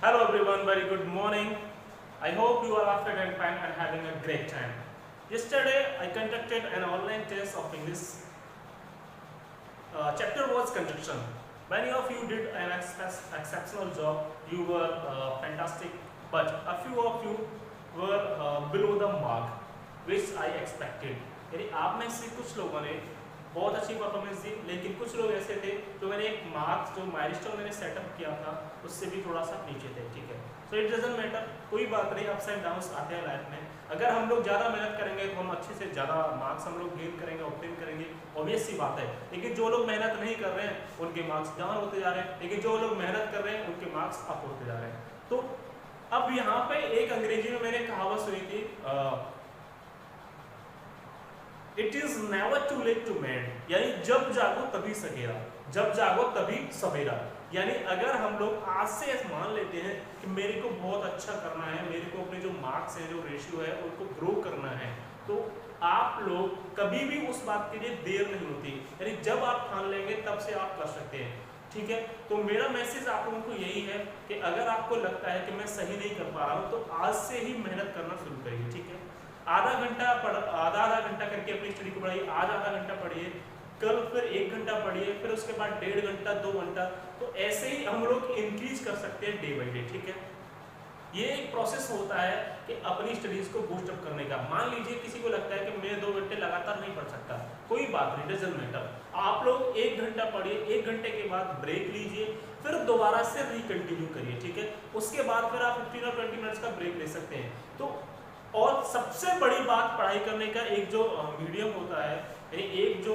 Hello everyone, very good morning. I hope you are after and fine and having a great time. Yesterday I conducted an online test of English. Chapter was construction. Many of you did an exceptional job. You were fantastic, but a few of you were below the mark, which I expected. यानी आप में से कुछ लोगों ने बहुत अच्छी performance दी, लेकिन कुछ लोग ऐसे थे जो मैंने एक मार्क्स जो माइलस्टोन मैंने सेटअप किया था उससे भी थोड़ा सा नीचे थे. ठीक है, सो इट डजंट मैटर, कोई बात नहीं. अप्स एंड डाउन्स आते हैं लाइफ में. अगर हम लोग ज़्यादा मेहनत करेंगे तो हम अच्छे से ज़्यादा मार्क्स हम लोग गेन करेंगे, ऑब्टेन करेंगे, ऑब्वियस सी बात है. लेकिन जो लोग मेहनत नहीं कर रहे हैं उनके मार्क्स डाउन होते जा रहे हैं, लेकिन जो लोग मेहनत कर रहे हैं उनके मार्क्स अप होते जा रहे हैं. तो अब यहाँ पे एक अंग्रेजी में मैंने कहावत सुनी थी, it is never too late to made, यानी जब जागो तभी सवेरा, जब जागो तभी सवेरा. यानी अगर हम लोग आज से मान लेते हैं कि मेरे को बहुत अच्छा करना है, मेरे को अपने जो मार्क्स हैं, जो रेशियो है उनको ग्रो करना है, तो आप लोग कभी भी उस बात के लिए देर नहीं होती. यानी जब आप ठान लेंगे तब से आप कर सकते हैं. ठीक है, तो मेरा मैसेज आप लोगों को यही है कि अगर आपको लगता है कि मैं सही नहीं कर पा रहा हूँ तो आज से ही मेहनत करना शुरू करिए. ठीक है, आधा आधा घंटा करके अपनी स्टडी को पढ़ाइए. आज आधा घंटा पढ़िए, कल फिर 1 घंटा पढ़िए, फिर उसके बाद 1.5 घंटा, 2 घंटा. तो ऐसे ही हम लोग इंक्रीज कर सकते हैं डे बाई डे. ठीक है, ये एक प्रोसेस होता है कि अपनी स्टडीज को बूस्ट अप करने का. मान लीजिए किसी को लगता है कि मैं 2 घंटे लगातार नहीं पढ़ सकता, कोई बात नहीं, डजंट मैटर. आप लोग 1 घंटा पढ़िए, 1 घंटे के बाद ब्रेक लीजिए, फिर दोबारा से रिकंटिन्यू करिए. ठीक है, उसके बाद फिर आप 15 और 20 मिनट्स का ब्रेक ले सकते हैं. तो और सबसे बड़ी बात पढ़ाई करने का एक जो मीडियम होता है, यानी एक जो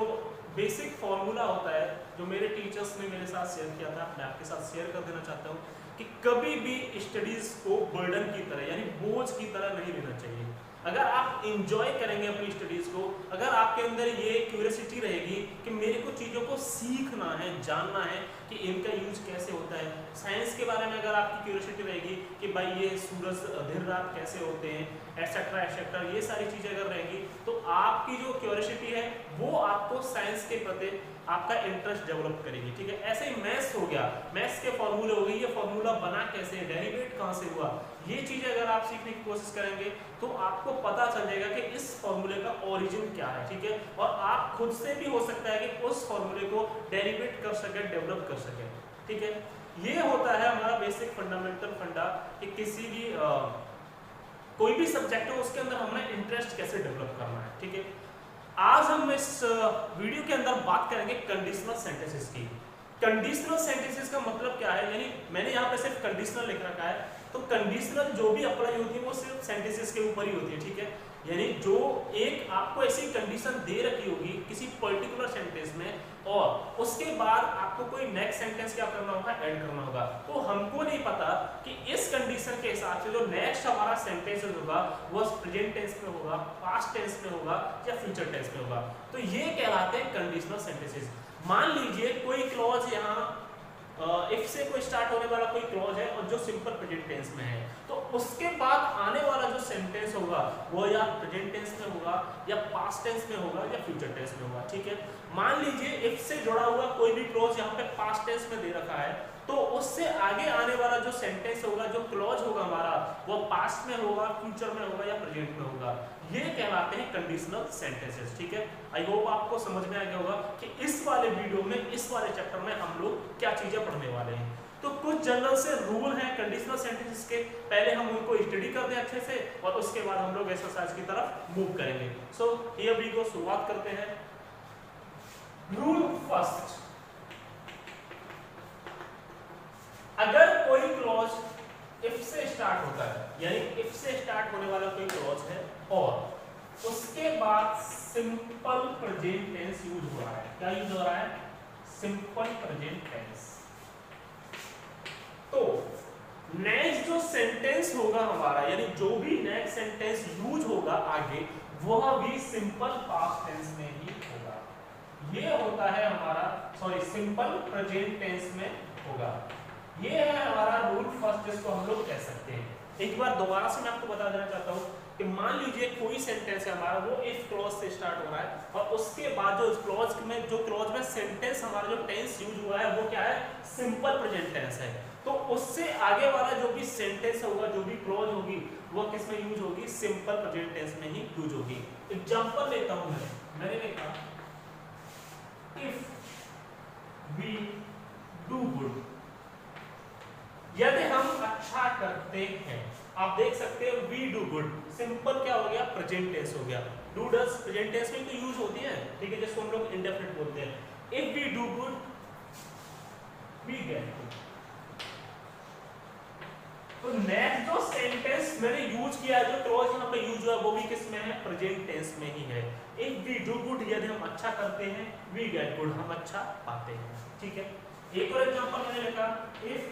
बेसिक फॉर्मूला होता है जो मेरे टीचर्स ने मेरे साथ शेयर किया था, मैं आपके साथ शेयर कर देना चाहता हूँ कि कभी भी स्टडीज को बर्डन की तरह यानी बोझ की तरह नहीं लेना चाहिए. अगर आप इंजॉय करेंगे अपनी स्टडीज को, अगर आपके अंदर ये क्यूरियोसिटी रहेगी कि मेरे को चीज़ों को सीखना है, जानना है कि इनका यूज कैसे होता है, साइंस के बारे में अगर आपकी क्यूरियोसिटी रहेगी कि भाई ये सूरज दिन रात कैसे होते हैं, एटसेट्रा एटसेट्रा, ये सारी चीज़ें अगर रहेंगी तो आपकी जो क्यूरियोसिटी है वो आपको साइंस के प्रति आपका इंटरेस्ट डेवलप करेगी. ठीक है, ऐसे ही मैथ्स हो गया, मैथ्स के फॉर्मूले हो गए, ये फॉर्मूला बना कैसे, डेरिवेट कहाँ से हुआ, ये चीज़ें अगर आप सीखने की कोशिश करेंगे तो आपको पता चल जाएगा कि इस फॉर्मूले का ओरिजिन क्या है. ठीक है, और आप खुद से भी हो सकता है कि उस फॉर्मूले को डेरिवेट कर सके, डेवलप कर सके. ठीक है, ये होता है हमारा बेसिक फंडामेंटल फंडा कि किसी भी कोई भी सब्जेक्ट हो उसके अंदर हमें इंटरेस्ट कैसे डेवलप करना है. ठीक है, आज हम इस वीडियो के अंदर बात करेंगे कंडीशनल सेंटेंसेस की. कंडीशनल सेंटेंसेस का मतलब क्या है, यानी मैंने यहाँ पे सिर्फ कंडीशनल लिख रखा है, तो कंडीशनल जो भी अप्लाई होती है वो सिर्फ सेंटेंसेस के ऊपर ही होती है. ठीक है, यानी जो एक आपको ऐसी कंडीशन दे रखी होगी किसी पर्टिकुलर सेंटेंस में और उसके बाद आपको कोई नेक्स्ट सेंटेंस क्या करना होगा, ऐड करना होगा. तो हमको नहीं पता कि इस कंडीशन के हिसाब से जो नेक्स्ट हमारा सेंटेंस होगा वो प्रेजेंट टेंस में होगा, पास्ट टेंस में होगा या फ्यूचर टेंस में होगा. तो ये कहलाते हैं कंडीशनल सेंटेंसेस. मान लीजिए कोई क्लॉज यहाँ इफ से कोई स्टार्ट होने वाला कोई क्लॉज है और जो सिंपल प्रेजेंट टेंस में है, तो उसके बाद आने वाला जो सेंटेंस होगा वो या प्रेजेंट टेंस में होगा या पास्ट टेंस में होगा या फ्यूचर टेंस में होगा. ठीक है, मान लीजिए इफ से जुड़ा हुआ कोई भी क्लॉज यहाँ पे पास्ट टेंस में दे रखा है, तो उससे आगे आने वाला जो सेंटेंस होगा, जो क्लॉज होगा हमारा, वो पास्ट में होगा, फ्यूचर में होगा या प्रेजेंट में होगा. ये कहलाते हैं कंडीशनल सेंटेंसेस. ठीक है, आई होप आपको समझ में आ गया होगा कि इस वाले वीडियो में, इस वाले चैप्टर में हम लोग क्या चीजें पढ़ने वाले हैं. तो कुछ जनरल से रूल हैं कंडीशनल सेंटेंसेस के, पहले हम उनको स्टडी कर दें अच्छे से और उसके बाद हम लोग एक्सरसाइज की तरफ मूव करेंगे. सो हियर वी गो, शुरुआत करते हैं. रूल फर्स्ट, अगर कोई क्लॉज इफ से स्टार्ट होता है, यानी इफ से स्टार्ट होने वाला कोई क्लॉज है और उसके बाद सिंपल प्रेजेंट टेंस यूज हो रहा है, क्या यूज हो रहा है, सिंपल प्रेजेंट टेंस, तो नेक्स्ट जो सेंटेंस होगा हमारा, यानी जो भी नेक्स्ट सेंटेंस यूज होगा आगे, वह भी सिंपल पास्ट टेंस में ही होगा. ये होता है हमारा, सॉरी, सिंपल प्रेजेंट टेंस में होगा. ये है हमारा रूल फर्स्ट, जिसको हम लोग कह सकते हैं. एक बार दोबारा से मैं आपको बता देना चाहता हूँ कि मान लीजिए कोई सेंटेंस है हमारा, वो इफ क्लॉज से स्टार्ट हो रहा है और उसके बाद जो क्लॉज में सेंटेंस हमारा जो टेंस यूज हुआ है वो क्या है, सिंपल प्रेजेंट टेंस है. तो उससे आगे वाला जो भी सेंटेंस होगा, जो भी क्लॉज होगी, वो किस में यूज होगी? सिंपल प्रेजेंट टेंस में ही यूज होगी। एग्जांपल लेता हूं मैंने लिखा इफ वी डू गुड, यदि हम अच्छा करते हैं। आप देख सकते हो वी डू गुड सिंपल क्या हो गया? प्रेजेंट टेंस हो गया। डू डज प्रेजेंट टेंस में तो यूज होती है, ठीक है, जिसको हम लोग इंडेफिनिट बोलते हैं। If we do good we get good. तो नेक्स्ट जो सेंटेंस मैंने यूज किया, जो क्लॉज यहाँ पे यूज हुआ, वो भी किस में है? प्रेजेंट टेंस में ही है। इफ वी डू गुड, यदि हम अच्छा करते हैं, वी गेट गुड, हम अच्छा पाते हैं, ठीक है। एक और एग्जांपल मैंने लिखा if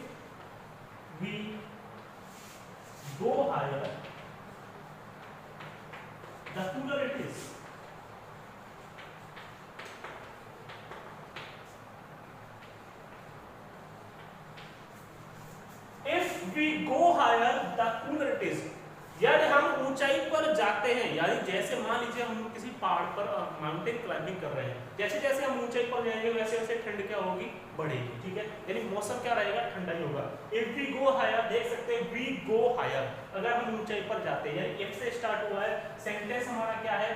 we go higher the cooler it is। if we go higher the cooler it is, यदि हम ऊंचाई पर जाते हैं, यानी जैसे मान लीजिए हम किसी पहाड़ पर माउंटेन क्लाइंबिंग कर रहे हैं, जैसे जैसे हम ऊंचाई पर जाएंगे वैसे वैसे ठंड क्या होगी? बढ़ेगी, ठीक है, यानी मौसम क्या रहेगा? ठंडा ही होगा। इफ वी गो हायर, देख सकते हैं वी गो हायर, अगर हम ऊंचाई पर जाते हैं, यानी इफ से स्टार्ट हुआ है, सेंटेंस हमारा क्या है?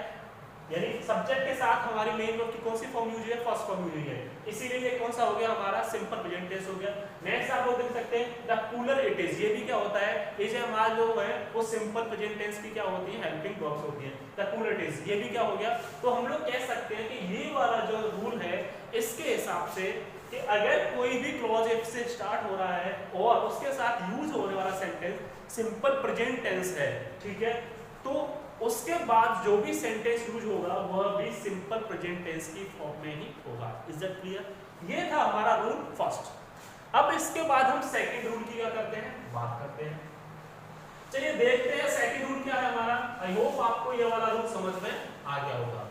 यानी सब्जेक्ट के साथ हमारी मेन वर्ब की कौन सी फॉर्म यूज है? फर्स्ट फॉर्म यूज है, इसीलिए ये कौन सा हो गया? हमारा सिंपल प्रेजेंट टेंस हो गया। नेक्स्ट आप लोग देख सकते हैं द कूलर इट इज, ये भी क्या होता है? ये जो हमारा जो है वो सिंपल प्रेजेंट टेंस की क्या होती है? हेल्पिंग वर्ब्स होती है। द कूलर इट इज, ये भी क्या हो गया? तो हम लोग कह सकते हैं कि ये वाला जो रूल है, इसके हिसाब से कि अगर कोई भी क्लॉज इफ से स्टार्ट हो रहा है और उसके साथ यूज होने वाला सेंटेंस सिंपल प्रेजेंट टेंस है, ठीक है, तो उसके बाद जो भी सेंटेंस यूज होगा वह भी सिंपल प्रेजेंट टेंस की फॉर्म में ही होगा। Is that clear? ये था हमारा रूल फर्स्ट। अब इसके बाद हम सेकंड रूल की क्या करते हैं? बात करते हैं। चलिए देखते हैं सेकंड रूल क्या है हमारा। आई होप आपको ये वाला रूल समझ में आ गया होगा।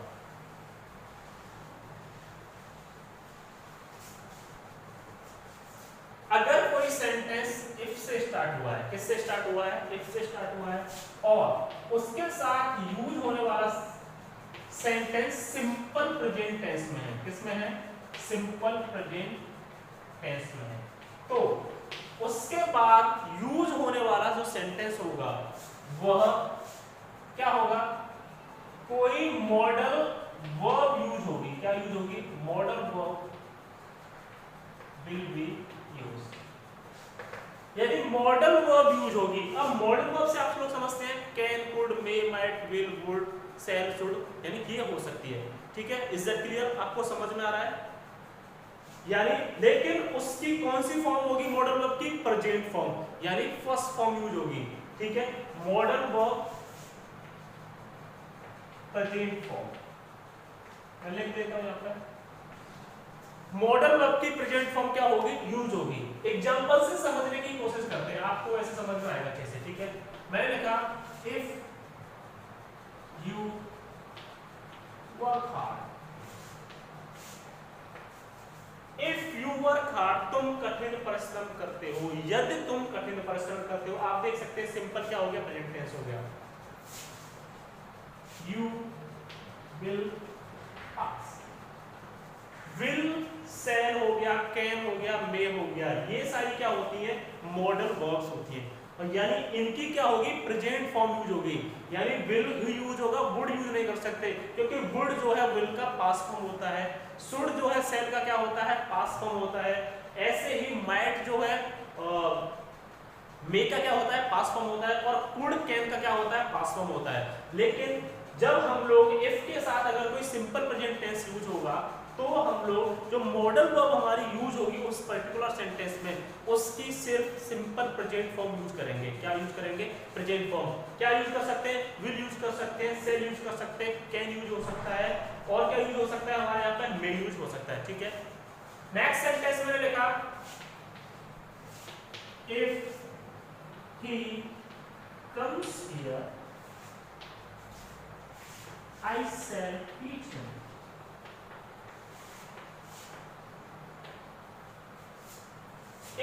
अगर कोई सेंटेंस इफ से स्टार्ट हुआ है, किससे स्टार्ट हुआ है? इफ से स्टार्ट हुआ है, और उसके साथ यूज होने वाला सेंटेंस सिंपल प्रेजेंट टेंस में है। किसमें है? सिंपल प्रेजेंट टेंस में है, तो उसके बाद यूज होने वाला जो सेंटेंस होगा वह क्या होगा? कोई मॉडल वर्ब यूज होगी। क्या यूज होगी? Modal verb will be use, यानी मॉडल वर्ब यूज होगी। अब मॉडल वर्ब से आप लोग समझते हैं can, could, may, might, will, would, shall, should, यानी ये हो सकती है, ठीक है। Is that clear? आपको समझ में आ रहा है? यानी लेकिन उसकी कौन सी फॉर्म होगी मॉडल वर्ब की? प्रेजेंट फॉर्म, यानी फर्स्ट फॉर्म यूज होगी, ठीक है। मॉडल वर्ब प्रेजेंट फॉर्म, मैं लिख देता हूं यहां पर। मॉडल वर्ब की प्रेजेंट फॉर्म क्या होगी? यूज होगी। एग्जांपल से समझने की कोशिश करते हैं, आपको ऐसे समझ में आएगा कैसे, ठीक है। मैंने लिखा if you work hard, if you work hard, तुम कठिन परिश्रम करते हो, यदि तुम कठिन परिश्रम करते हो। आप देख सकते हैं सिंपल क्या हो गया? प्रेजेंट टेंस हो गया। यू विल पास, विल, शैल हो गया, कैन हो गया, मे हो गया, ये सारी क्या होती है? मॉडल वर्ब्स होती है, और यानी इनकी क्या होगी? प्रेजेंट फॉर्म यूज होगी। यानी विल ही यूज होगा, वुड यूज नहीं कर सकते, क्योंकि वुड जो है विल का पास्ट फॉर्म होता है, शुड जो है शैल का क्या होता है? पास्ट फॉर्म होता है। ऐसे ही माइट जो है मे का क्या होता है? पास्ट फॉर्म होता है, और कुड, कैन का क्या होता है? पास्ट फॉर्म होता है। लेकिन जब हम लोग इफ के साथ अगर कोई सिंपल प्रेजेंट टेंस यूज होगा, तो हम लोग जो मॉडल वर्ब हमारी यूज होगी उस पर्टिकुलर सेंटेंस में, उसकी सिर्फ सिंपल प्रेजेंट फॉर्म यूज करेंगे। क्या यूज करेंगे? Present form. क्या यूज कर सकते हैं? विल यूज कर सकते हैं, शैल यूज कर सकते हैं, कैन यूज हो सकता है, और क्या यूज हो सकता है? हमारे यहाँ पे मे यूज हो सकता है, ठीक है। नेक्स्ट सेंटेंस मैंने लिखा if he comes here I shall teach him.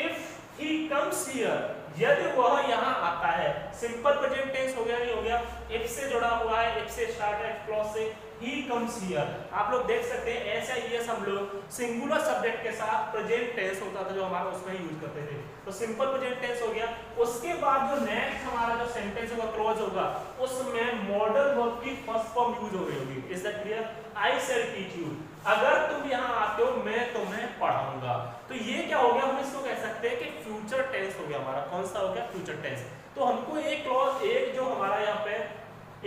If he comes here, यदि वह यहाँ आता है, सिंपल प्रेजेंट टेंस हो गया नहीं हो गया? इफ से जुड़ा हुआ है, इफ से स्टार्ट है, क्लॉज से, he comes here। आप लोग देख सकते हैं ऐसा यस हम लोग सिंगुलर सब्जेक्ट के साथ प्रेजेंट टेंस होता था जो हमारा उसमें यूज करते थे, तो सिंपल प्रेजेंट टेंस हो गया। उसके बाद जो नेक्स्ट हमारा जो सेंटेंस होगा क्लॉज होगा उसमें मॉडल वर्ब की फर्स्ट फॉर्म यूज हो रही होगी। Is that clear? I shall teach you, अगर तुम यहाँ आते हो मैं तुम्हें पढ़ाऊंगा। तो ये क्या हो गया, हम इसको कह सकते हैं कि फ्यूचर टेंस हो गया हमारा। कौन सा हो गया? Future tense. तो हमको एक क्लॉज, एक जो हमारा यहाँ पे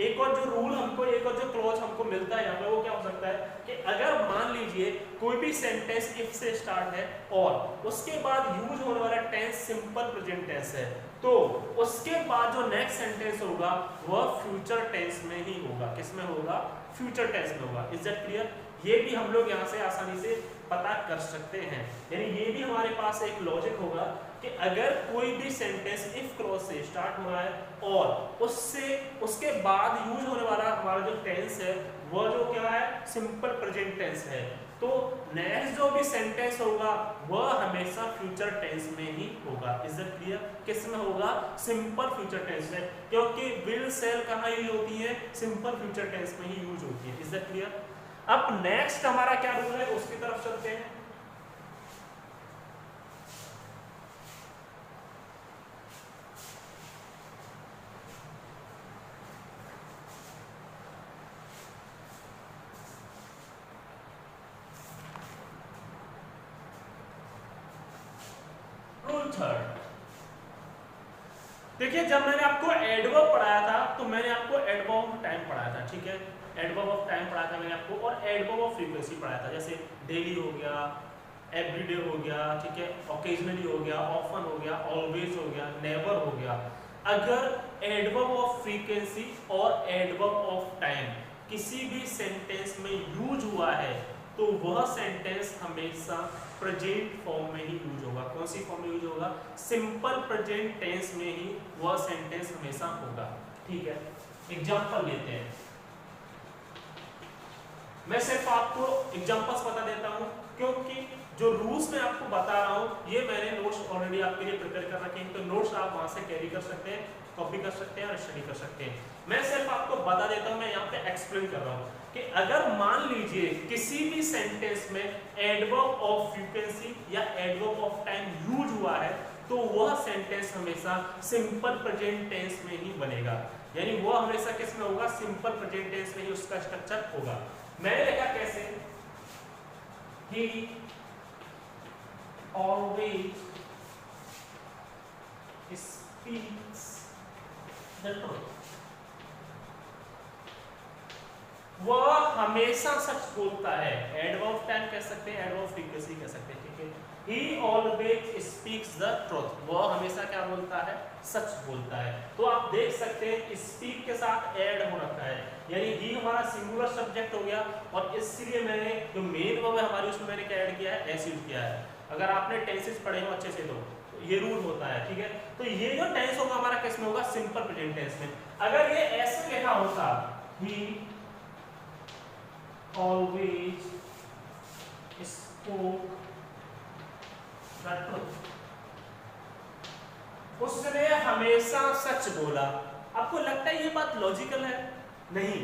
एक और जो रूल हमको, एक और जो क्लॉज हमको मिलता है यहाँ पे, वो क्या हो सकता है कि अगर मान लीजिए कोई भी सेंटेंस इफ से स्टार्ट है और उसके बाद यूज होने वाला टेंस सिंपल प्रेजेंट टेंस है, तो उसके बाद जो नेक्स्ट सेंटेंस होगा वह फ्यूचर टेंस में ही होगा। किस में होगा? फ्यूचर टेंस में होगा। Is that clear? ये भी हम लोग यहाँ से आसानी से पता कर सकते हैं। यानी ये भी हमारे पास एक लॉजिक होगा कि अगर कोई भी सेंटेंस इफ क्लॉज से स्टार्ट हुआ है और उसके बाद यूज होने वाला हमारा जो टेंस है वह जो क्या है? सिंपल प्रेजेंट टेंस है, तो नेक्स्ट जो भी सेंटेंस होगा वह हमेशा फ्यूचर टेंस में ही होगा। Is that clear? किस में होगा? सिंपल फ्यूचर टेंस में, क्योंकि विल सेल कहाँ यूज होती है? सिंपल फ्यूचर टेंस में ही यूज होती है। Is that clear? अब नेक्स्ट हमारा क्या रूल है उसकी तरफ चलते हैं। रूल थर्ड, देखिए जब मैंने आपको एडवर्ब पढ़ाया था तो मैंने आपको एडवर्ब ऑफ टाइम पढ़ाया था, ठीक है? एडवर्ब ऑफ टाइम पढ़ाया था मैंने आपको, और एडवर्ब ऑफ फ्रीक्वेंसी पढ़ाया था। जैसे डेली हो गया, एवरीडे हो गया, ठीक है, ओकेजनली हो गया, ऑफन हो गया, ऑलवेज हो गया, नेवर हो गया। अगर एडवर्ब ऑफ फ्रीक्वेंसी और एडवर्ब ऑफ टाइम किसी भी सेंटेंस में यूज हुआ है तो वह सेंटेंस हमेशा प्रेजेंट फॉर्म में ही यूज होगा। कौन सी फॉर्म में यूज होगा? सिंपल प्रेजेंट टेंस में ही वह सेंटेंस हमेशा होगा, ठीक है? एग्जांपल लेते हैं, मैं सिर्फ आपको एग्जांपल्स बता देता हूं क्योंकि जो रूल्स मैं आपको बता रहा हूं ये मैंने नोट्स ऑलरेडी आपके लिए प्रिपेयर कर रखे हैं, तो नोट्स आप वहां से कैरी कर सकते हैं, कॉपी कर सकते हैं और स्टडी कर सकते हैं। मैं सिर्फ आपको बता देता हूं, मैं यहाँ पे एक्सप्लेन कर रहा हूं कि अगर मान लीजिए किसी भी सेंटेंस में एडवर्ब ऑफ फ्रीक्वेंसी या एडवर्ब ऑफ टाइम यूज हुआ है तो वह सेंटेंस हमेशा सिंपल प्रेजेंट टेंस में ही बनेगा। यानी वह हमेशा किस में होगा? सिंपल प्रेजेंट टेंस में ही उसका स्ट्रक्चर होगा। मैंने लिखा कैसे? He always speaks the truth। वह हमेशा सच बोलता है। एडवर्ब ऑफ टाइम कह सकते हैं, एडवर्ब ऑफ फ्रीक्वेंसी कह सकते हैं, ठीक है? He always speaks the truth। वह हमेशा क्या बोलता है? सच बोलता है। तो आप देख सकते हैं स्पीक के साथ ऐड हो रखा है, यानी ही हमारा सिंगुलर सब्जेक्ट हो गया और इसलिए मैंने जो मेन वर्ब है हमारी उसमें मैंने क्या ऐड किया है? एस यूज किया है। अगर आपने टेंसेस पढ़े हो अच्छे से तो ये रूल होता है, ठीक है? तो ये जो टेंस होगा हमारा किस में होगा? सिंपल प्रेजेंट टेंस में। अगर ये ऐसे लिखा होता ही always spoke the truth, उसने हमेशा सच बोला, आपको लगता है ये बात लॉजिकल है? नहीं,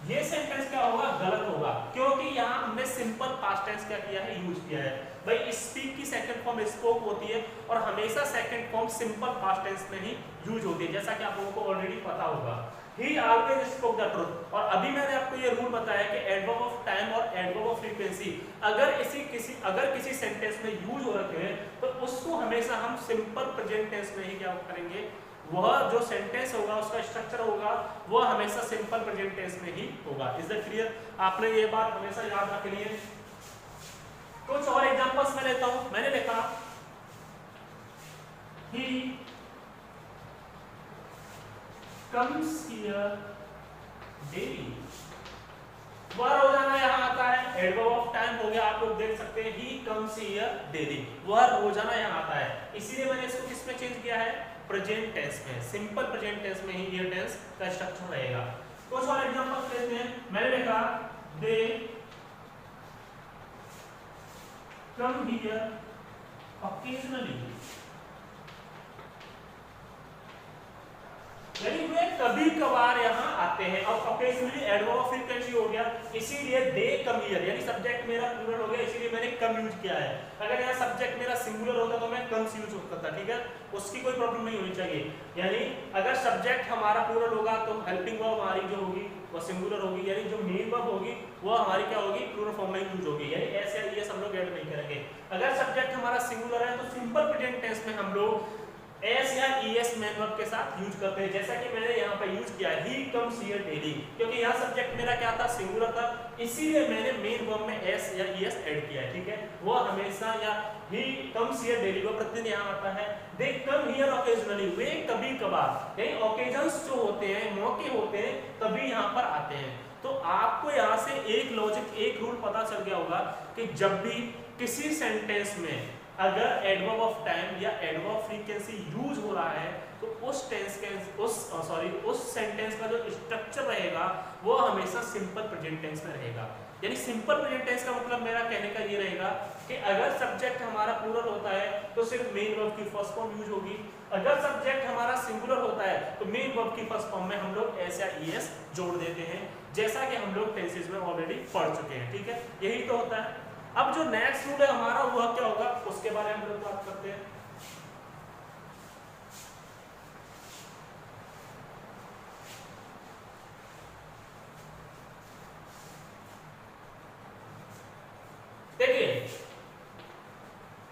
ये सेंटेंस क्या होगा? गलत होगा, क्योंकि यहाँ हमने सिंपल पास्ट टेंस क्या किया है? यूज किया है। भाई स्पीक की सेकंड फॉर्म स्पोक होती है और हमेशा second form simple past tense में ही यूज होती है, जैसा कि आप लोगों को ऑलरेडी पता होगा। He always spoke the truth। और अभी मैंने आपको ये रूल बताया कि एडवर्ब ऑफ टाइम और एडवर्ब ऑफ फ्रीक्वेंसी अगर किसी सेंटेंस में यूज हो रखे हैं तो उसको हमेशा हम सिंपल प्रेजेंट टेंस में ही क्या करेंगे? वह जो सेंटेंस होगा उसका स्ट्रक्चर होगा वह हमेशा सिंपल प्रेजेंट टेंस में ही होगा। Is that clear? आपने ये बात हमेशा याद रखनी है। कुछ और एग्जांपल्स मैं लेता हूं। मैंने लिखा he comes here daily। वह रोजाना यहाँ आता है, एडवर्ब ऑफ टाइम हो गया, आप लोग देख सकते हैं he comes here daily, वह रोजाना यहाँ आता है। इसीलिए मैंने इसको किस में चेंज किया है? प्रेजेंट टेंस में। सिंपल प्रेजेंट टेंस में ही ये टेंस का स्ट्रक्चर रहेगा। कुछ और एग्जांपल लेते हैं। मैंने लिखा they come here occasionally, यानी वे कभी कभार यहाँ आते हैं। अब ऑकेजनली एडवर्ब ऑफ फ्रीक्वेंसी हो गया, इसीलिए दे कम हियर, यानी सब्जेक्ट मेरा प्लूरल हो गया, इसीलिए मैंने कम यूज किया है। अगर यहाँ सब्जेक्ट मेरा सिंगुलर होता तो मैं कम यूज करता, ठीक है, उसकी कोई प्रॉब्लम नहीं होनी चाहिए। यानी अगर सब्जेक्ट हमारा प्लूरल होगा तो हेल्पिंग वर्ब हमारी जो होगी वो सिंगुलर होगी, यानी जो मेन वर्ब होगी वो हमारी क्या होगी, प्लूरल फॉर्म में यूज होगी, यानी एस या ईएस हम लोग ऐड नहीं करेंगे। अगर सब्जेक्ट हमारा सिंगुलर है तो सिंपल प्रेजेंट टेंस में हम लोग एस या ईएस मेन वर्ब के साथ यूज करते हैं, जैसा कि मैंने यहाँ पे यूज किया ही कम्स हियर डेली, क्योंकि यहाँ सब्जेक्ट मेरा क्या था, सिंगुलर था, इसीलिए मैंने मेन वर्ब में एस या ईएस ऐड किया है, ठीक है। वो हमेशा या ही कम्स हियर डेली वो प्रतिदिन यहाँ आता है। दे कम हियर ऑकेजनली, वे कभी कभार, यानी ऑकेजन्स जो होते हैं, मौके होते हैं, तभी यहाँ पर आते हैं। तो आपको यहाँ से एक लॉजिक, एक रूल पता चल गया होगा कि जब भी किसी सेंटेंस में अगर एडवर्ब ऑफ टाइम या एडवर्ब ऑफ फ्रीक्वेंसी यूज हो रहा है तो उस सेंटेंस का जो स्ट्रक्चर रहेगा वो हमेशा सिंपल प्रेजेंट टेंस में रहेगा। यानी सिंपल प्रेजेंट टेंस का मतलब मेरा कहने का ये रहेगा कि अगर सब्जेक्ट हमारा प्लूरल होता है तो सिर्फ मेन वर्ब की फर्स्ट फॉर्म यूज होगी, अगर सब्जेक्ट हमारा सिंगुलर होता है तो मेन वर्ब की फर्स्ट फॉर्म में हम लोग एस या ईएस जोड़ देते हैं, जैसा कि हम लोग टेंसेस में ऑलरेडी पढ़ चुके हैं, ठीक है, यही तो होता है। अब जो नेक्स्ट रूल है हमारा वह क्या होगा उसके बारे में हम लोग बात करते हैं। देखिए,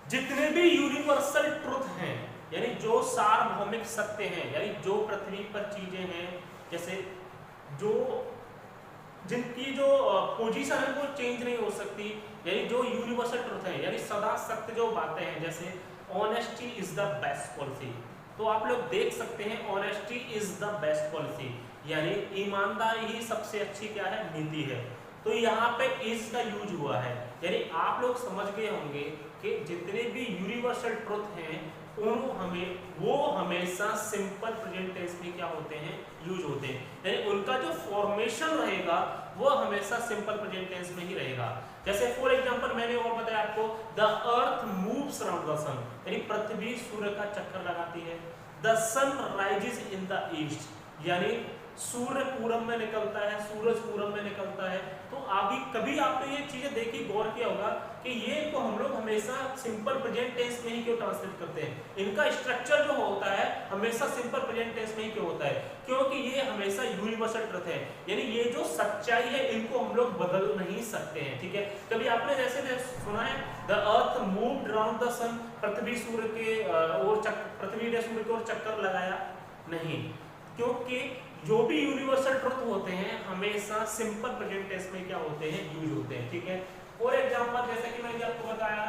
जितने भी यूनिवर्सल ट्रुथ हैं, यानी जो सार्वभौमिक सत्य हैं, यानी जो पृथ्वी पर चीजें हैं, जैसे जो जिनकी जो पोजीशन है वो चेंज नहीं हो सकती, यानी जो यूनिवर्सल ट्रुथ है, यानी सदा सत्य जो बातें हैं, जैसे honesty is the best policy, तो आप लोग देख सकते हैं honesty is the best policy, यानी ईमानदारी ही सबसे अच्छी क्या है, नीति है। तो यहाँ पे इज का यूज हुआ है, यानी आप लोग समझ गए होंगे कि जितने भी यूनिवर्सल ट्रुथ हैं वो हमेशा सिंपल प्रेजेंट टेंस में क्या होते हैं, यूज होते हैं, यानी उनका जो फॉर्मेशन रहेगा वो हमेशा सिंपल प्रेजेंट टेंस में ही रहेगा। जैसे फॉर एग्जांपल मैंने और बताया आपको, the earth moves around the sun, यानी पृथ्वी सूर्य का चक्कर लगाती है। The sun rises in the east, यानी सूर्य पूरब में निकलता है, सूरज पूरब में निकलता है। तो अभी कभी आपने ये चीजें देखी, गौर किया होगा कि ये को हम लोग हमेशा सिंपल प्रेजेंट टेंस में ही क्यों ट्रांसलेट करते हैं, इनका स्ट्रक्चर जो होता है हमेशा सिंपल प्रेजेंट टेंस में ही क्यों होता है, क्योंकि ये हमेशा यूनिवर्सल ट्रुथ है, यानी ये जो सच्चाई है इनको हम लोग बदल नहीं सकते हैं, ठीक है। कभी आपने जैसे सुना है the earth moved around the sun, पृथ्वी सूर्य के ओर पृथ्वी ने सूर्य की ओर चक्कर लगाया नहीं, क्योंकि जो भी यूनिवर्सल ट्रुथ होते हैं हमेशा सिंपल प्रेजेंट टेंस में क्या होते हैं, यूज होते हैं, ठीक है। फॉर एग्जांपल जैसे कि मैंने आपको बताया,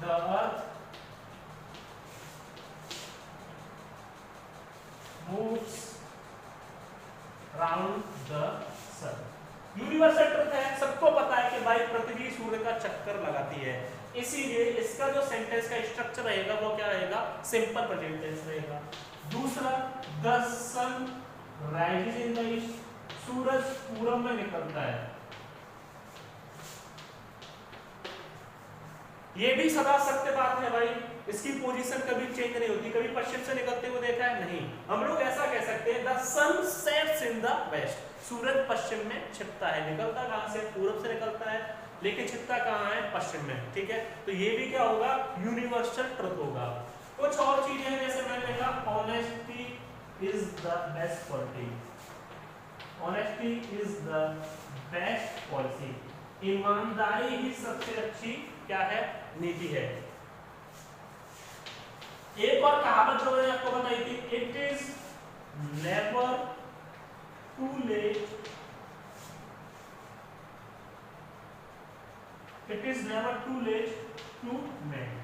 the earth moves around the sun, universal truth है, सबको पता है कि भाई पृथ्वी सूर्य का चक्कर लगाती है, इसीलिए इसका जो सेंटेंस का स्ट्रक्चर रहेगा वो क्या रहेगा, सिंपल प्रेजेंट टेंस रहेगा। दूसरा, the sun rises in the east, सूरज पूरब में निकलता है, ये भी सदा सत्य बात है भाई, इसकी पोजीशन कभी चेंज नहीं होती, कभी पश्चिम से निकलते हुए देखा है नहीं। हम लोग ऐसा कह सकते हैं the sun sets in the west, सूरज पश्चिम में छिपता है, निकलता कहां से, पूरब से निकलता है, लेकिन छिपता कहां है, पश्चिम में, ठीक है। तो ये भी क्या होगा, यूनिवर्सल ट्रुथ होगा। कुछ और चीजें हैं, जैसे मैंने कहा honesty is the best policy, honesty is the best policy, ईमानदारी ही सबसे अच्छी क्या है, नीति है। एक और कहावत जो मैंने आपको बताई थी, it is never too late, it is never too late to make,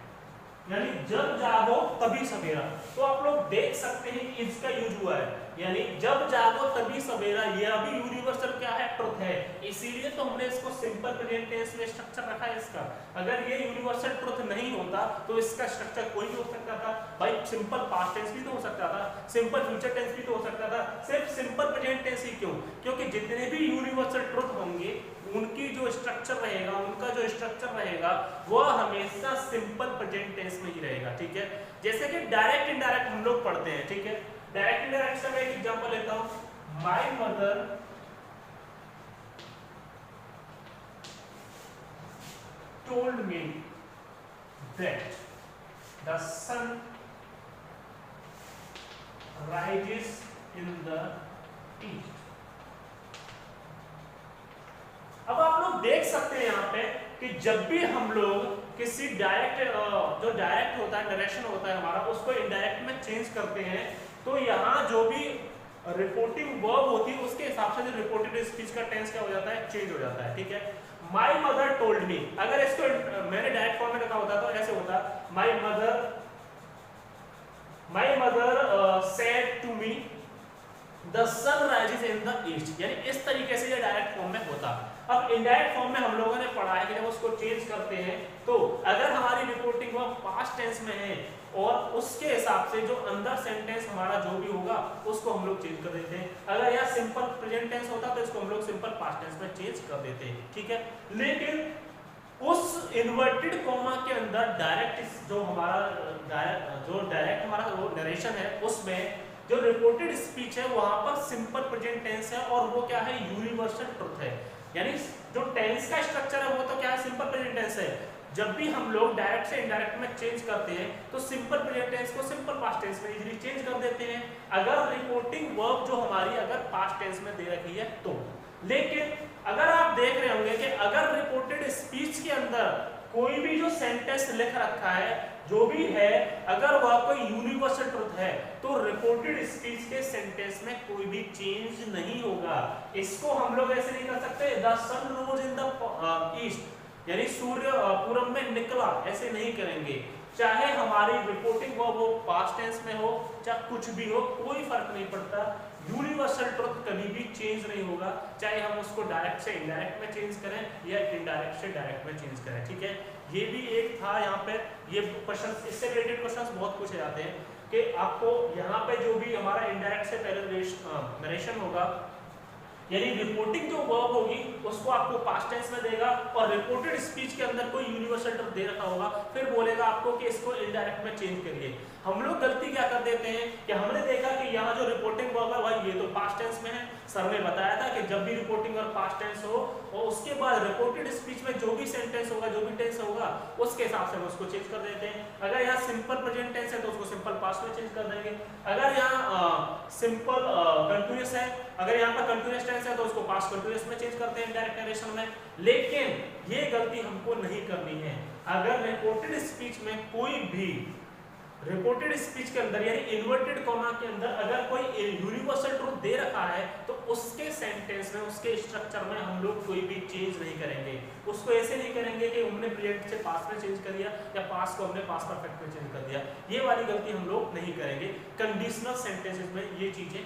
यानी जब जागो तभी सवेरा। तो आप लोग देख सकते हैं इसका यूज हुआ है, यानी जब जागो तभी सवेरा, ये अभी यूनिवर्सल क्या है, ट्रुथ है, इसीलिए तो हमने इसको सिंपल प्रेजेंट टेंस में स्ट्रक्चर रखा है इसका। अगर ये यूनिवर्सल ट्रुथ नहीं होता तो इसका स्ट्रक्चर कोई भी हो सकता था भाई, सिंपल पास्ट टेंस भी तो हो सकता था, सिंपल फ्यूचर टेंस भी तो हो सकता था, सिर्फ सिंपल प्रेजेंट टेंस ही क्यों, क्योंकि जितने भी यूनिवर्सल ट्रुथ होंगे उनकी जो स्ट्रक्चर रहेगा, उनका जो स्ट्रक्चर रहेगा वो हमेशा सिंपल प्रेजेंट टेंस में ही रहेगा, ठीक है। जैसे कि डायरेक्ट इनडायरेक्ट हम लोग पढ़ते हैं, ठीक है। डायरेक्ट इनडायरेक्ट से मैं एक एग्जांपल लेता हूं, my mother told me that the sun rises in the east. अब आप लोग देख सकते हैं यहाँ पे कि जब भी हम लोग किसी डायरेक्ट जो डायरेक्ट होता है डायरेक्शन होता है हमारा उसको इनडायरेक्ट में चेंज करते हैं तो यहाँ जो भी रिपोर्टिंग वर्ब होती है उसके हिसाब से जो रिपोर्टेड स्पीच का टेंस क्या हो जाता है, चेंज हो जाता है। ठीक है, माई मदर टोल्ड मी, अगर इसको मैंने डायरेक्ट फॉर्म में लिखा होता तो ऐसे होता my mother said to me the sun rises in the east, यानी इस तरीके से ये डायरेक्ट फॉर्म में होता। अब इनडायरेक्ट फॉर्म में हम लोगों ने पढ़ा है कि जब उसको चेंज करते हैं तो अगर हमारी रिपोर्टिंग वर्ब पास्ट टेंस में है और उसके हिसाब से जो अंदर सेंटेंस हमारा जो भी होगा उसको हम लोग चेंज कर देते हैं। अगर यहाँ सिंपल प्रेजेंट टेंस होता तो इसको हम लोग सिंपल पास्ट टेंस में चेंज कर देते हैं। ठीक है, लेकिन उस इन्वर्टेड कॉमा के अंदर डायरेक्ट जो हमारा डायरेक्ट हमारा वो नरेशन है उसमें जो रिपोर्टेड स्पीच है वहां पर सिंपल प्रेजेंट टेंस है और वो क्या है, यूनिवर्सल ट्रुथ है। यानी जो टेंस का स्ट्रक्चर है वो तो क्या है, सिंपल प्रेजेंट टेंस है। जब भी हम लोग डायरेक्ट से इनडायरेक्ट में चेंज करते हैं तो सिंपल प्रेजेंट टेंस को सिंपल पास्ट टेंस में इजीली चेंज कर देते हैं अगर रिपोर्टिंग वर्ब जो हमारी अगर पास्ट टेंस में दे रखी है तो। लेकिन अगर आप देख रहे होंगे कि अगर रिपोर्टेड स्पीच के अंदर कोई भी जो सेंटेंस लिख रखा है जो भी है अगर वह कोई यूनिवर्सल ट्रुथ है तो रिपोर्टेड स्पीच के सेंटेंस में कोई भी चेंज नहीं होगा। इसको हम लोग ऐसे नहीं कर सकते the sun rose in the east, यानी सूर्य पूरब में निकला, ऐसे नहीं करेंगे। चाहे हमारी रिपोर्टिंग वर्ब हो पास्ट टेंस में हो चाहे कुछ भी हो कोई फर्क नहीं पड़ता, यूनिवर्सल ट्रुथ कभी भी चेंज नहीं होगा, चाहे हम उसको डायरेक्ट से इनडायरेक्ट में चेंज करें या इनडायरेक्ट से डायरेक्ट में चेंज करें। ठीक है, ये भी एक था यहाँ पे, ये क्वेश्चन इससे रिलेटेड क्वेश्चंस बहुत पूछे जाते हैं कि आपको यहाँ पे जो भी हमारा इनडायरेक्ट से पहले नरेशन होगा यानी रिपोर्टिंग जो वर्ब होगी उसको आपको पास्ट टेंस में देगा और रिपोर्टेड स्पीच के अंदर कोई यूनिवर्सल ट्रुथ दे रखा होगा फिर बोलेगा आपको कि इसको इनडायरेक्ट में चेंज करिए। हम लोग गलती क्या कर देते हैं कि हमने देखा कि यहाँ जो रिपोर्टिंग वर्ब है भाई ये तो पास्ट टेंस में है, सर ने बताया था कि जब भी रिपोर्टिंग और पास्ट टेंस हो और उसके बाद रिपोर्टेड स्पीच में जो भी सेंटेंस होगा जो भी टेंस होगा उसके हिसाब से हम उसको चेंज कर देते हैं। अगर यहाँ सिंपल प्रेजेंट टेंस है तो उसको सिंपल पास्ट में चेंज कर देंगे, अगर यहाँ सिंपल कंटिन्यूअस है अगर यहाँ पर कंटिन्यूअस टेंस है तो उसको पास्ट कंटिन्यूअस में चेंज करते हैं डायरेक्ट नरेशन में। लेकिन ये गलती हमको नहीं करनी है। अगर रिपोर्टेड स्पीच में कोई भी रिपोर्टेड स्पीच के अंदर यानी इन्वर्टेड कॉमा के अंदर अगर कोई यूनिवर्सल ट्रुथ दे रखा है तो उसके सेंटेंस में उसके स्ट्रक्चर में हम लोग कोई भी चेंज नहीं करेंगे। उसको ऐसे नहीं करेंगे कि हमने प्रेजेंट से पास्ट में चेंज कर दिया या पास्ट को हमने पास्ट परफेक्ट में चेंज कर दिया, ये वाली गलती हम लोग नहीं करेंगे। कंडीशनल सेंटेंसेस में ये चीजें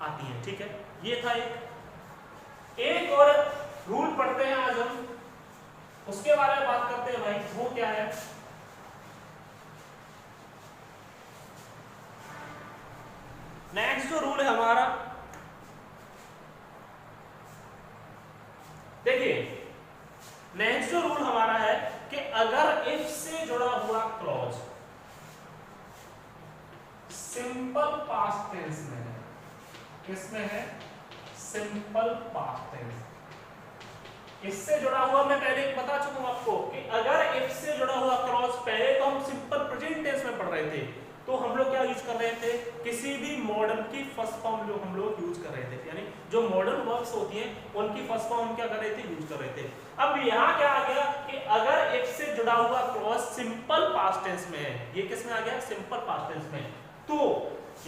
आती हैं। ठीक है, ये था एक और रूल पढ़ते हैं आज हम, उसके बारे में बात करते हैं भाई, वो क्या है। नेक्स्ट जो रूल है हमारा, देखिए नेक्स्ट जो रूल हमारा है कि अगर इफ से जुड़ा हुआ क्लॉज सिंपल पास्ट टेंस में है, किसमें है, सिंपल पास्ट टेंस, इससे जुड़ा हुआ मैं पहले बता चुका हूं आपको कि अगर इफ से जुड़ा हुआ क्लॉज पहले तो हम सिंपल प्रेजेंट टेंस में पढ़ रहे थे तो हम लोग क्या यूज कर रहे थे, किसी भी मॉडर्न की फर्स्ट फॉर्म जो हम लोग यूज कर रहे थे, यानी जो मॉडर्न वर्ब्स होती हैं उनकी फर्स्ट फॉर्म हम क्या कर रहे थे, यूज कर रहे थे। अब यहाँ क्या आ गया कि अगर इफ से जुड़ा हुआ क्लॉज सिंपल पास्ट टेंस में है, ये किस में आ गया, सिंपल पास्ट टेंस में, तो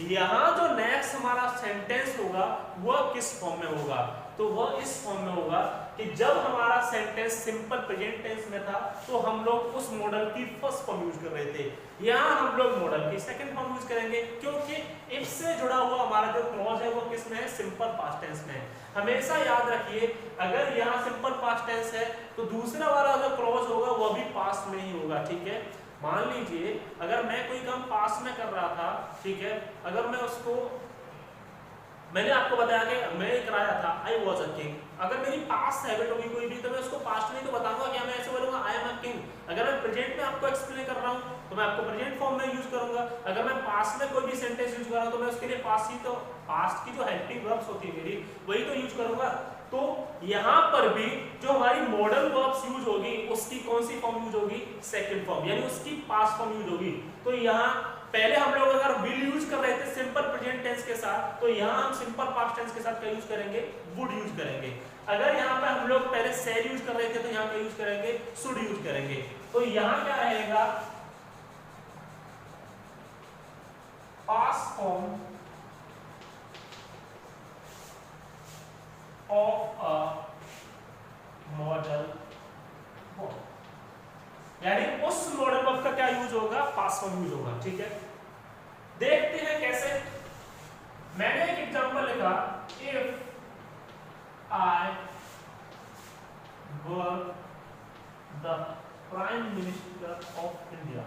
यहाँ जो नेक्स्ट हमारा सेंटेंस होगा वह किस फॉर्म में होगा, तो वह इस फॉर्म में होगा कि जब हमारा सेंटेंस सिंपल प्रेजेंट टेंस में था तो हम लोग उस मॉडल की फर्स्ट फॉर्म यूज कर रहे थे, यहाँ हम लोग मॉडल की सेकंड फॉर्म यूज करेंगे क्योंकि इफ से जुड़ा हुआ हमारा जो क्लॉज है वो किस में है, सिंपल पास्ट टेंस में है। हमेशा याद रखिए अगर यहाँ सिंपल पास्ट टेंस है तो दूसरा वाला जो क्लॉज होगा वह भी पास्ट में ही होगा। ठीक है, मान लीजिए अगर मैं कोई काम पास्ट में कर रहा था, ठीक है, अगर मैं उसको मैंने आपको बताया कि मैं एक राजा था, आई वॉज अ किंग। अगर मेरी पास्ट हैबिट होगी कोई भी तो मैं उसको पास्ट में तो बताऊंगा, क्या मैं ऐसे बोलूंगा आई एम अ किंग। अगर मैं प्रेजेंट में आपको एक्सप्लेन कर रहा हूँ तो मैं आपको प्रेजेंट फॉर्म में यूज करूंगा। अगर मैं पास्ट में कोई भी सेंटेंस यूज कर रहा हूँ तो मैं उसके लिए पास्ट की जो हेल्पिंग वर्ब्स होती है मेरी वही तो यूज करूंगा। तो यहाँ पर भी जो हमारी मॉडल वर्ब्स यूज होगी उसकी कौन सी फॉर्म यूज होगी, सेकंड फॉर्म, यानी उसकी पास्ट फॉर्म यूज होगी। तो यहाँ पहले हम लोग अगर विल यूज कर रहे थे सिंपल प्रेजेंट टेंस के साथ, तो यहाँ हम सिंपल पास्ट टेंस के साथ क्या यूज करेंगे, वुड यूज करेंगे। अगर यहाँ पे हम लोग पहले शेल यूज कर रहे थे तो यहाँ पे यूज करेंगे शुड यूज करेंगे। तो यहाँ क्या रहेगा, past form of a modal verb, यानी उस मॉडल वर्ब का क्या यूज होगा, पास्ट फॉर्म यूज होगा। ठीक है, देखते हैं कैसे। मैंने एक एग्जांपल लिखा, if I were the prime minister of India,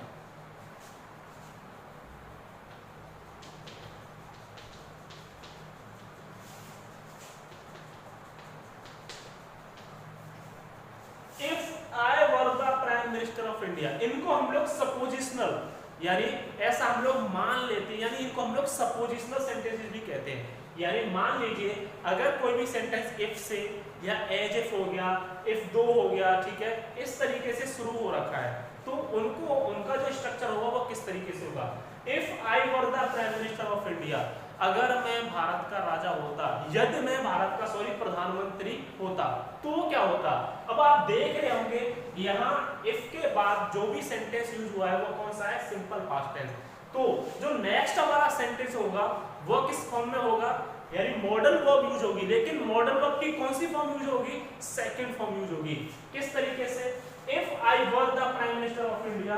if I were the prime minister of India, इनको हम लोग सपोजिशनल यानी ऐसा हम लोग मान लेते हैं, यानी इनको हम लोग सपोजिशनल सेंटेंसेस भी कहते हैं। यानी मान लीजिए अगर कोई भी सेंटेंस इफ से या एज इफ हो गया, इफ दो हो गया, ठीक है, इस तरीके से शुरू हो रखा है तो उनको उनका जो स्ट्रक्चर होगा वो किस तरीके से होगा। If I were the prime minister of India, अगर मैं भारत का राजा होता, यदि मैं भारत का प्रधानमंत्री होता तो क्या होता। अब आप देख रहे होंगे यहाँ इफ के बाद जो भी सेंटेंस यूज हुआ है वो कौन सा है, सिंपल पास्ट टेंस। तो जो नेक्स्ट हमारा सेंटेंस होगा वो किस फॉर्म में होगा, यानी मॉडल वर्ब यूज होगी, लेकिन मॉडल वर्ब की कौन सी फॉर्म यूज होगी, सेकंड फॉर्म यूज होगी। किस तरीके से, if I were the prime minister of India,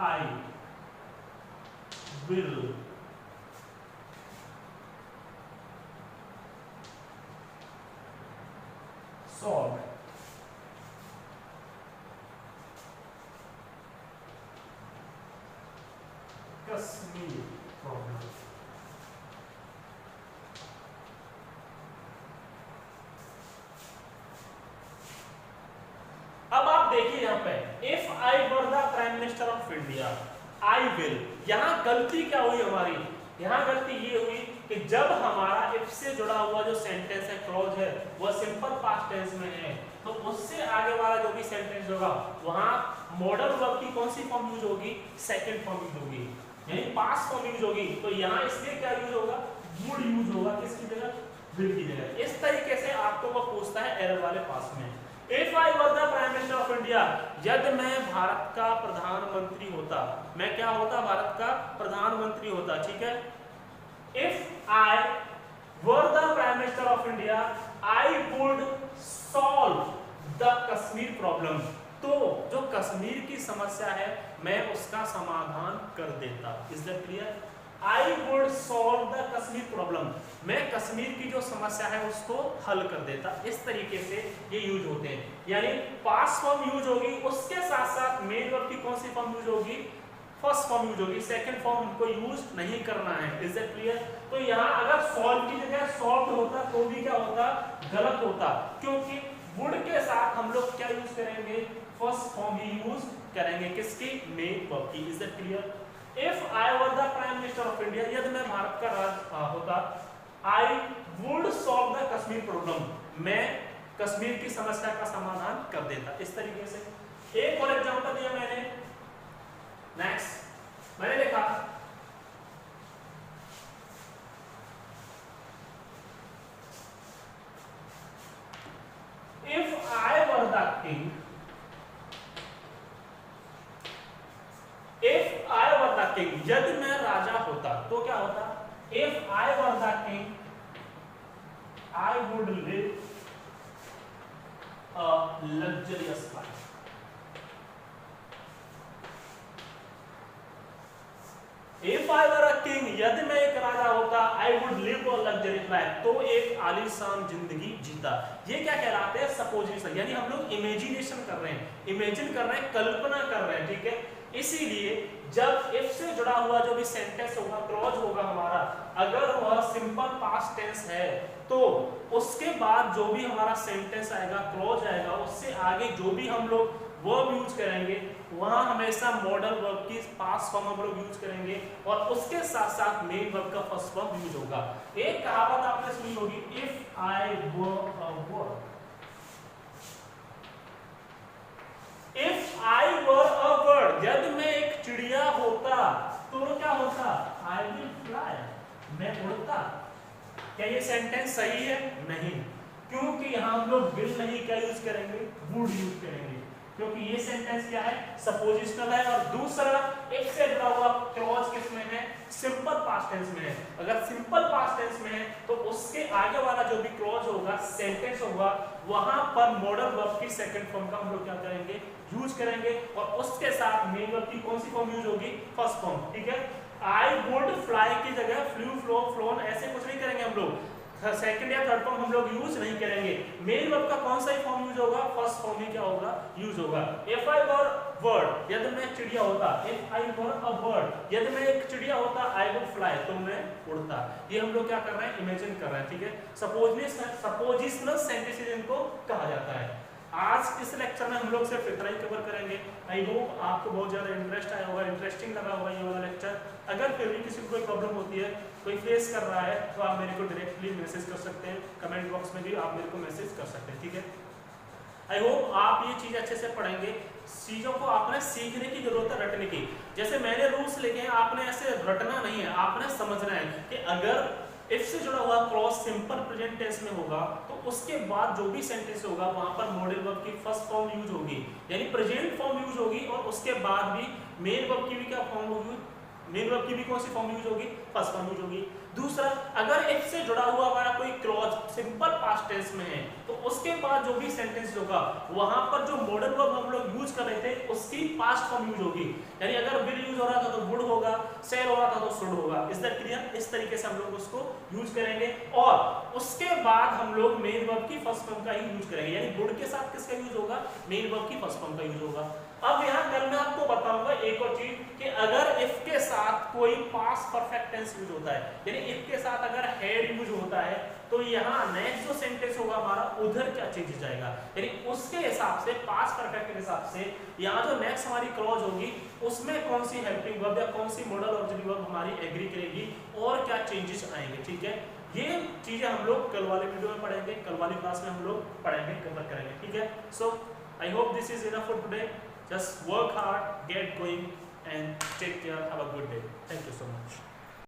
I will solve Kashmir problem। अब आप देखिए यहाँ पे if I were the prime minister of India, I will, यहाँ गलती क्या हुई हमारी, यहाँ गलती ये हुई कि जब हमारा इफ से जुड़ा हुआ जो सेंटेंस है, क्लॉज है, वो सिंपल पास्ट टेंस में है तो उससे आगे वाला जो भी सेंटेंस होगा वहां मॉडल वर्ब की कौन सी फॉर्म यूज होगी, सेकंड फॉर्म यूज होगी, यानी पास्ट फॉर्म यूज होगी। तो यहाँ इसलिए क्या यूज होगा, वुड यूज होगा, किसकी जगह, विल की जगह। इस तरीके से आपको वो पूछता है एरर वाले पास में। If I were the prime minister of India, यदि मैं भारत का प्रधानमंत्री होता, मैं क्या होता, भारत का प्रधानमंत्री होता। ठीक है, if I were the prime minister of India, I would solve the Kashmir problem, तो जो कश्मीर की समस्या है मैं उसका समाधान कर देता। Is that clear, I would solve the Kashmir problem, मैं कश्मीर की जो समस्या है उसको हल कर देता। इस तरीके से ये यूज होते हैं, यानी पास्ट फॉर्म यूज होगी, उसके साथ साथ मेन वर्ब की कौन सी फॉर्म यूज होगी, फर्स्ट फॉर्म यूज होगी, सेकंड फॉर्म हमको यूज नहीं करना है। Is that clear. तो यहाँ अगर सॉल्व की जगह सॉल्व होता तो भी क्या होता, गलत होता, क्योंकि वुड के साथ हम लोग क्या यूज करेंगे, फर्स्ट फॉर्म ही यूज करेंगे, किसकी, मेन वर्ब की। Is that clear. If I were the prime minister of India, यदि मैं भारत का राजा होता, I would solve the Kashmir problem, मैं कश्मीर की समस्या का समाधान कर देता। इस तरीके से एक और एग्जांपल दिया मैंने। नेक्स्ट मैंने लिखा, if I were the king, if I were the king, यदि मैं राजा होता तो क्या होता, if I were the king, I would live a luxurious life. If I were a king, यदि मैं एक राजा होता, I would live a luxurious life, तो एक आलीशान जिंदगी जीता। ये क्या कहलाते हैं, सपोजिशन, यानी हम लोग इमेजिनेशन कर रहे हैं, इमेजिन कर रहे हैं, कल्पना कर रहे हैं। ठीक है, इसीलिए जब if से जुड़ा हुआ जो भी सेंटेंस होगा, क्लॉज होगा हमारा, अगर वह सिंपल पास्ट टेंस है तो उसके बाद जो भी हमारा सेंटेंस आएगा, क्लॉज आएगा, उससे आगे जो भी हम लोग वर्ब यूज करेंगे वहां हमेशा मॉडल वर्ब की पास्ट फॉर्म हम लोग यूज करेंगे और उसके साथ साथ मेन वर्ब का फर्स्ट फॉर्म यूज होगा। एक कहावत आपने सुनी होगी, if I were a bird, if I were a bird, यदि मैं एक चिड़िया होता तो क्या होता, आई विल फ्लाई, मैं उड़ता। क्या ये सेंटेंस सही है? नहीं, क्योंकि यहां हम लोग विल नहीं क्या यूज करेंगे, वुड यूज करेंगे, क्योंकि ये सेंटेंस क्या है, सपोजिशनल है। और दूसरा एक से जुड़ा हुआ क्लॉज किसमें है, सिंपल पास्ट टेंस में है। अगर सिंपल पास्ट टेंस में है तो उसके आगे वाला जो भी क्लॉज होगा, सेंटेंस होगा, वहां पर मॉडल वर्ब की सेकंड फॉर्म का हम लोग क्या करेंगे, यूज करेंगे और उसके साथ मेन वर्ब की कौन सी फॉर्म यूज होगी, फर्स्ट फॉर्म। ठीक है, आई वुड फ्लाई की जगह फ्लू, फ्लो, फ्लोन ऐसे कुछ नहीं करेंगे हम लोग, सेकंड या थर्ड फॉर्म हम लोग यूज नहीं करेंगे। मेन वर्ब का कौन सा फॉर्म यूज होगा, फर्स्ट फॉर्म ही क्या होगा, यूज होगा। इफ आई वर बर्ड, यदि मैं चिड़िया होता, if I were a bird, यदि मैं एक चिड़िया होता, आई वुड फ्लाई, तो मैं उड़ता। ये हम लोग क्या कर रहे हैं, इमेजिन कर रहे हैं। ठीक है, सपोजिशनल सेंटेंसेस इनको कहा जाता है। आज इस लेक्चर में हम लोग सिर्फ इतना ही कवर करेंगे। आई होप आपको बहुत ज्यादा इंटरेस्ट आया होगा, इंटरेस्टिंग लगा होगा ये वाला लेक्चर। अगर फिर भी किसी को कोई प्रॉब्लम होती है, कोई फेस कर रहा है, तो आप मेरे को डायरेक्टली मैसेज कर सकते हैं, कमेंट बॉक्स में भी आप मेरे को मैसेज कर सकते हैं। ठीक है, आई होप आप ये चीज अच्छे से पढ़ेंगे। चीजों को आपने सीखने की जरूरत है, रटने की। जैसे मैंने रूल्स लिखे हैं, आपने ऐसे रटना नहीं है, आपने समझना है कि अगर इफ से जुड़ा हुआ क्लॉज सिंपल प्रेजेंट टेंस में होगा तो उसके बाद जो भी सेंटेंस होगा वहां पर मॉडल वर्ब की फर्स्ट फॉर्म यूज होगी, यानी प्रेजेंट फॉर्म यूज होगी, और उसके बाद भी मेन वर्ब की भी क्या फॉर्म होगी, मेन वर्ब की भी कौन सी फॉर्म यूज होगी, फर्स्ट फॉर्म यूज होगी। दूसरा, अगर इफ से जुड़ा हुआ हमारा कोई क्लॉज सिंपल पास्ट टेंस में है तो उसके बाद जो भी सेंटेंस होगा वहां पर जो मॉडल वर्ब हम लोग यूज कर रहे थे उसकी पास्ट फॉर्म यूज होगी, यानी अगर विल यूज हो रहा था तो वुड होगा, सेल हो रहा था तो शुड होगा। Is that clear? इस तरीके से हम लोग उसको यूज करेंगे और उसके बाद हम लोग मेन वर्ब की फर्स्ट फॉर्म का ही यूज करेंगे, यानी वुड के साथ किसका यूज होगा, मेन वर्ब की फर्स्ट फॉर्म का यूज होगा। अब यहाँ कल मैं आपको बताऊंगा एक और चीज कि अगर इफ के साथ कोई पास्ट परफेक्ट टेंस यूज होता है, यानी इफ के साथ अगर हैड यूज होता है तो यहाँ नेक्स्ट जो सेंटेंस होगा हमारा उधर क्या चेंजेस जाएगा, यानी उसके हिसाब से पास्ट परफेक्ट के हिसाब से यहाँ जो नेक्स्ट हमारी क्लॉज होगी उसमें कौन सी हेल्पिंग वर्ब या कौन सी मॉडल ऑक्सिलरी वर्ब हमारी एग्री करेगी और क्या चेंजेस आएंगे। ठीक है, ये चीजें हम लोग कल वाले वीडियो में पढ़ेंगे, कल वाली क्लास में हम लोग पढ़ेंगे, कवर करेंगे। ठीक है, so I hope this is enough for today. Just work hard, get going, and take care. Have a good day. Thank you so much.